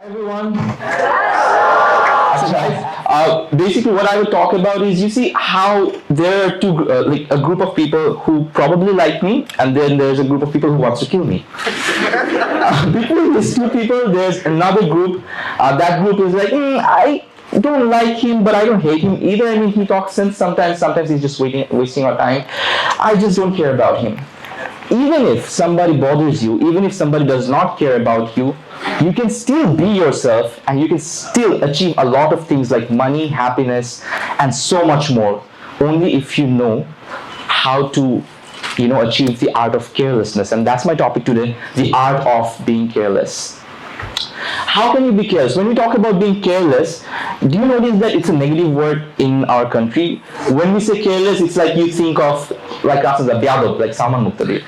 Everyone. So guys, basically what I would talk about is, you see how there are like a group of people who probably like me, and then there's a group of people who wants to kill me. Between these two people, there's another group. That group is like, I don't like him, but I don't hate him either. I mean, he talks sense sometimes. Sometimes he's just wasting our time. I just don't care about him. Even if somebody bothers you, even if somebody does not care about you, you can still be yourself and you can still achieve a lot of things like money, happiness, and so much more, only if you know how to achieve the art of carelessness. And that's my topic today, the art of being careless. How can you be careless? When we talk about being careless, do you notice that it's a negative word in our country? When we say careless, it's like you think of like us as a biadab, like Salman Muqtadir.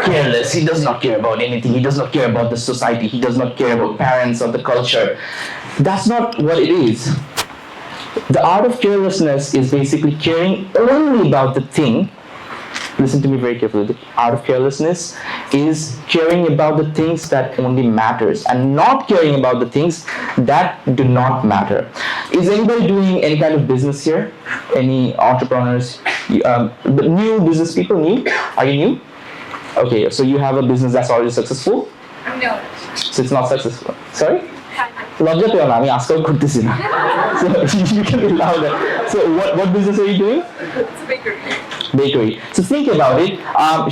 Careless, he does not care about anything, he does not care about the society, he does not care about parents or the culture. That's not what it is. The art of carelessness is basically caring only about the thing. Listen to me very carefully. The art of carelessness is caring about the things that only matters and not caring about the things that do not matter. Is anybody doing any kind of business here? Any entrepreneurs? New business people? New? Are you new? Okay, so you have a business that's already successful? No. So it's not successful. Sorry? Lajja peyo na, ami askal kortesi na. So you can be louder. So what business are you doing? It's a Bakery. So think about it.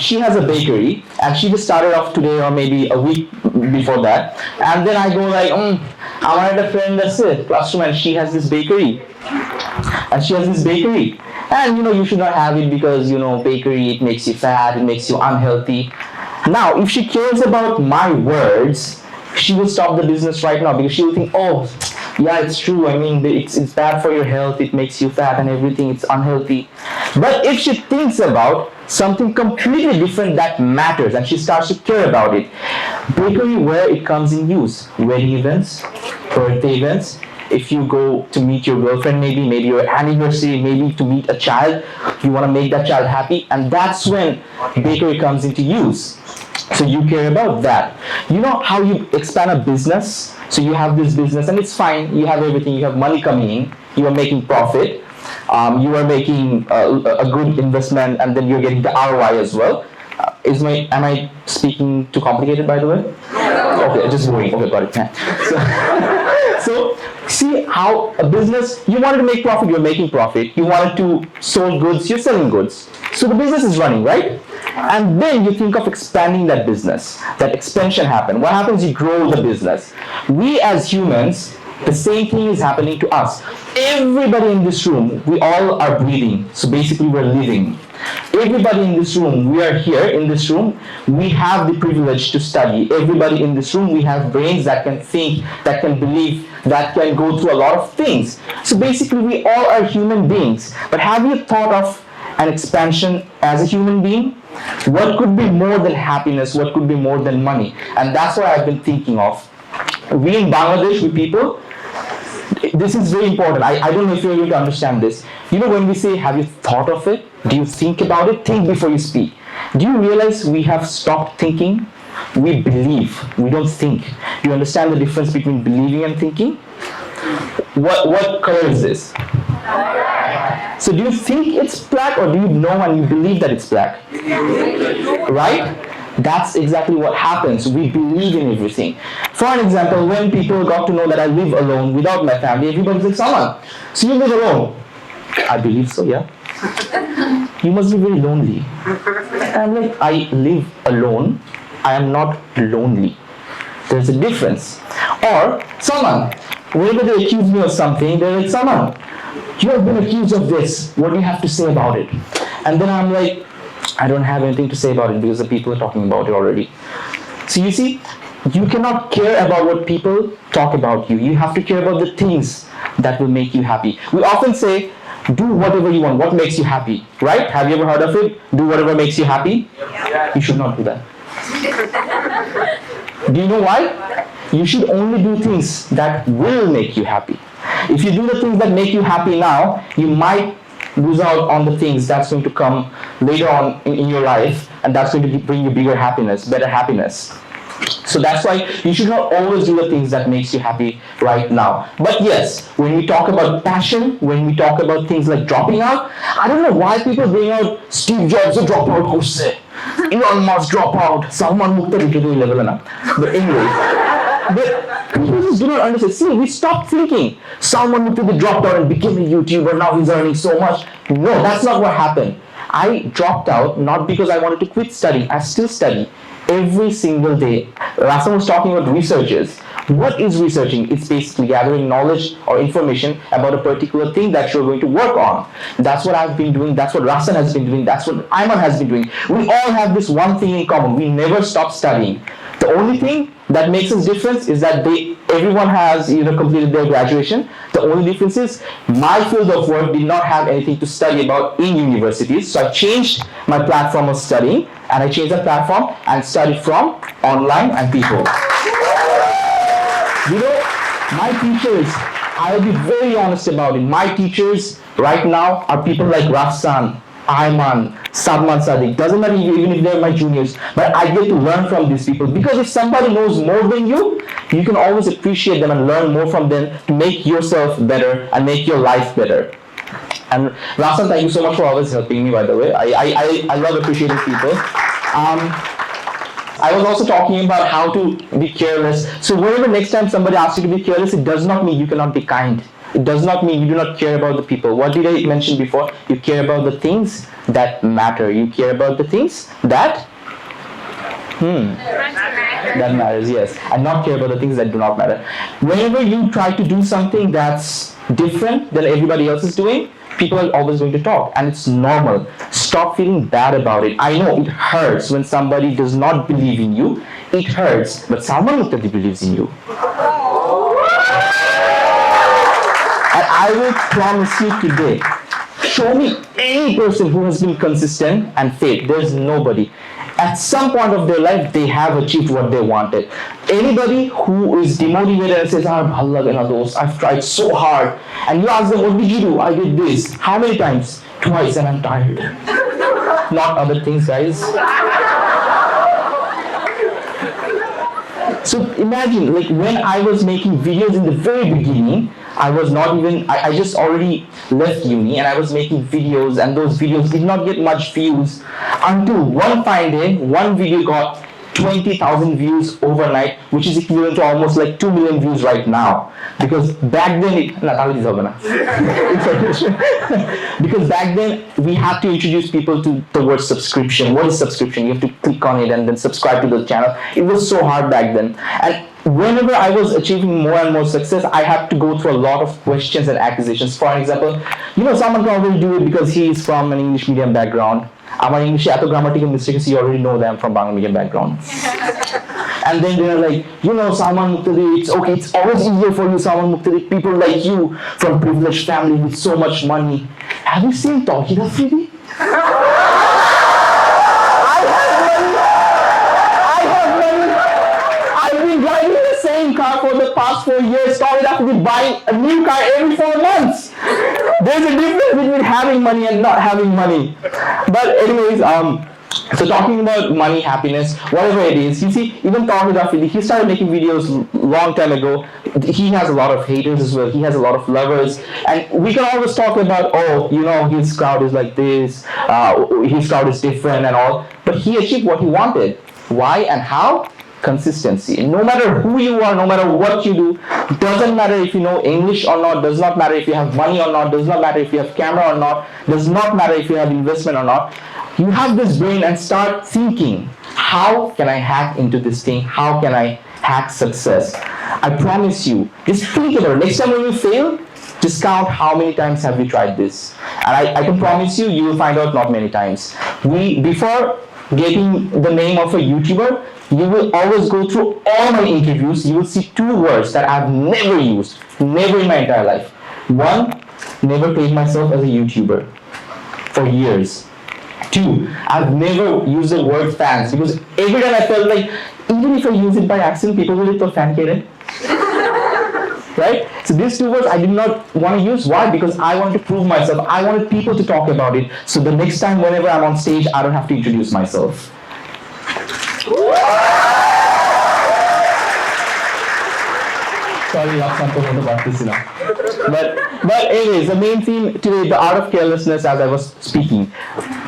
She has a bakery, and she just started off today or maybe a week before that. And then I go like, I had a friend that's it, classroom, and she has this bakery. And you should not have it because bakery, it makes you fat, it makes you unhealthy. Now, if she cares about my words, she will stop the business right now because she will think, yeah, it's true. I mean, it's bad for your health. It makes you fat and everything. It's unhealthy. But if she thinks about something completely different that matters and she starts to care about it, bakery, where it comes in use, wedding events, birthday events, if you go to meet your girlfriend, maybe your anniversary, maybe to meet a child, you want to make that child happy, and that's when bakery comes into use. So you care about that. You know how you expand a business? So you have this business and it's fine. You have everything. You have money coming in. You are making profit. You are making a good investment, and then you're getting the ROI as well. Am I speaking too complicated, by the way? Okay, just worrying. Okay, got it. So see how a business, you wanted to make profit, you're making profit. You wanted to sell goods, you're selling goods. So the business is running, right? And then you think of expanding that business. That expansion happens. What happens? You grow the business. We as humans, the same thing is happening to us. Everybody in this room, we all are breathing. So basically we're living. Everybody in this room, we are here in this room, we have the privilege to study. Everybody in this room, we have brains that can think, that can believe, that can go through a lot of things. So basically we all are human beings. But have you thought of an expansion as a human being? What could be more than happiness? What could be more than money? And that's what I've been thinking of. We in Bangladesh, we people, this is very important. I don't know if you're able to understand this. When we say, have you thought of it? Do you think about it? Think before you speak. Do you realize we have stopped thinking? We believe. We don't think. Do you understand the difference between believing and thinking? What color is this? So do you think it's black, or do you know and you believe that it's black? Right? That's exactly what happens. We believe in everything. For an example, when people got to know that I live alone without my family, everybody's like, Salman, so you live alone? I believe so, yeah. You must be very lonely. I'm like, I live alone. I am not lonely. There's a difference. Or, Salman, whenever they accuse me of something, they're like, Salman, you have been accused of this. What do you have to say about it? And then I'm like, I don't have anything to say about it because the people are talking about it already. So you see, you cannot care about what people talk about you. You have to care about the things that will make you happy. We often say, do whatever you want. What makes you happy? Right? Have you ever heard of it? Do whatever makes you happy? You should not do that. Do you know why? You should only do things that will make you happy. If you do the things that make you happy now, you might lose out on the things that's going to come later on in your life, and that's going to bring you bigger happiness, better happiness. So that's why you should not always do the things that makes you happy right now. But yes, when we talk about passion, when we talk about things like dropping out, I don't know why people bring out Steve Jobs to drop out course. Elon Musk drop out, Salman Muqtadir level enough. But anyways, but people just do not understand. See, we stopped thinking Salman Muqtadir dropped out and became a YouTuber, now he's earning so much. No, that's not what happened. I dropped out not because I wanted to quit studying. I still study every single day. Rasan was talking about researchers. What is researching? It's basically gathering knowledge or information about a particular thing that you're going to work on. That's what I've been doing. That's what Rasan has been doing. That's what Ayman has been doing. We all have this one thing in common. We never stop studying. The only thing that makes us different is that everyone has completed their graduation. The only difference is my field of work did not have anything to study about in universities. So I changed my platform of studying, and I changed the platform and studied from online and people. My teachers, I'll be very honest about it. My teachers right now are people like Rasan, Ayman, Salman Muqtadir. Doesn't matter even if they're my juniors, but I get to learn from these people, because if somebody knows more than you can always appreciate them and learn more from them to make yourself better and make your life better. And Rasan, thank you so much for always helping me, by the way. I love appreciating people. I was also talking about how to be careless. So whenever next time somebody asks you to be careless, it does not mean you cannot be kind. It does not mean you do not care about the people. What did I mention before? You care about the things that matter. You care about the things that that matters, yes. And not care about the things that do not matter. Whenever you try to do something that's different than everybody else is doing, people are always going to talk, and it's normal. Stop feeling bad about it. I know it hurts when somebody does not believe in you. It hurts, but Salman Muqtadir believes in you. And I will promise you today, show me any person who has been consistent and failed. There's nobody. At some point of their life, they have achieved what they wanted. Anybody who is demotivated and says, I've tried so hard, and you ask them, what did you do? I did this. How many times? Twice, and I'm tired. Not other things, guys. So imagine, like when I was making videos in the very beginning, I just already left uni, and I was making videos, and those videos did not get much views until one fine day, one video got 20,000 views overnight, which is equivalent to almost like 2 million views right now. Because back then, because back then we had to introduce people to the word subscription. What is subscription? You have to click on it and then subscribe to the channel. It was so hard back then. And whenever I was achieving more and more success, I had to go through a lot of questions and accusations. For example, someone can always do it because he is from an English medium background. Our English grammatical mistakes, you already know them from Bangla medium background. And then they're like, Salman Muqtadir, it's okay, it's always easier for you, Salman Muqtadir, people like you from privileged family with so much money. Have you seen Tawheed Afridi? Driving the same car for the past 4 years, started after buying a new car every 4 months. There's a difference between having money and not having money. But anyways, so talking about money, happiness, whatever it is, you see, even Tawheed Afridi, he started making videos long time ago. He has a lot of haters as well. He has a lot of lovers. And we can always talk about, his crowd is like this, his crowd is different and all. But he achieved what he wanted. Why and how? Consistency. No matter who you are, no matter what you do, doesn't matter if you know English or not, does not matter if you have money or not, does not matter if you have camera or not, does not matter if you have investment or not. You have this brain and start thinking, how can I hack into this thing? How can I hack success? I promise you, just think about it. Next time when you fail, just count how many times have you tried this. And I can promise you, you will find out not many times. Before getting the name of a YouTuber, you will always go through all my interviews. You will see 2 words that I've never used, never in my entire life. 1, never paid myself as a YouTuber for years. 2, I've never used the word fans, because every time I felt like, even if I use it by accident, people will little fan kid. Right? So these 2 words I did not want to use. Why? Because I wanted to prove myself. I wanted people to talk about it. So the next time whenever I'm on stage, I don't have to introduce myself. Sorry, but anyways, the main theme today, the art of carelessness, as I was speaking,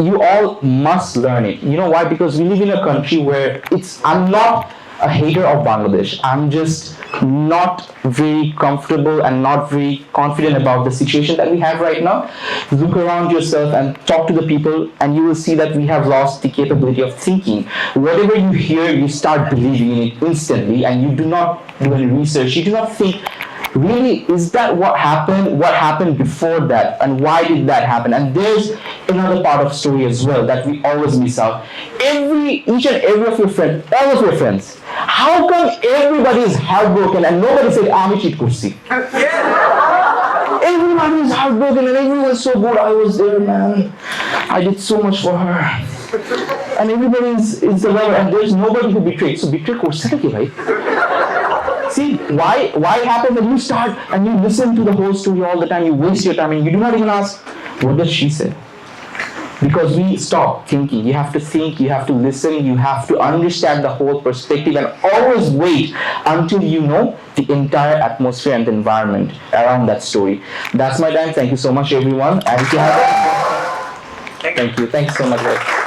you all must learn it. You know why? Because we live in a country where I'm not a hater of Bangladesh. I'm just not very comfortable and not very confident about the situation that we have right now. Look around yourself and talk to the people, and you will see that we have lost the capability of thinking. Whatever you hear, you start believing in it instantly, and you do not do any research. You do not think, really, is that what happened? What happened before that? And why did that happen? And there's another part of story as well that we always miss out. Each and every of your friends, all of your friends, how come everybody is heartbroken and nobody said, "Ami cheat kursi"? Everybody is heartbroken and everyone is so good. I was there, man. I did so much for her. And everybody is the lover, and there's nobody who betrayed. So betray kursi ta ki bhai? See, why it happens that you start and you listen to the whole story all the time, you waste your time and you do not even ask, what does she say? Because we stop thinking. You have to think, you have to listen, you have to understand the whole perspective, and always wait until you know the entire atmosphere and the environment around that story. That's my time. Thank you so much, everyone. And if you have thank you so much, guys.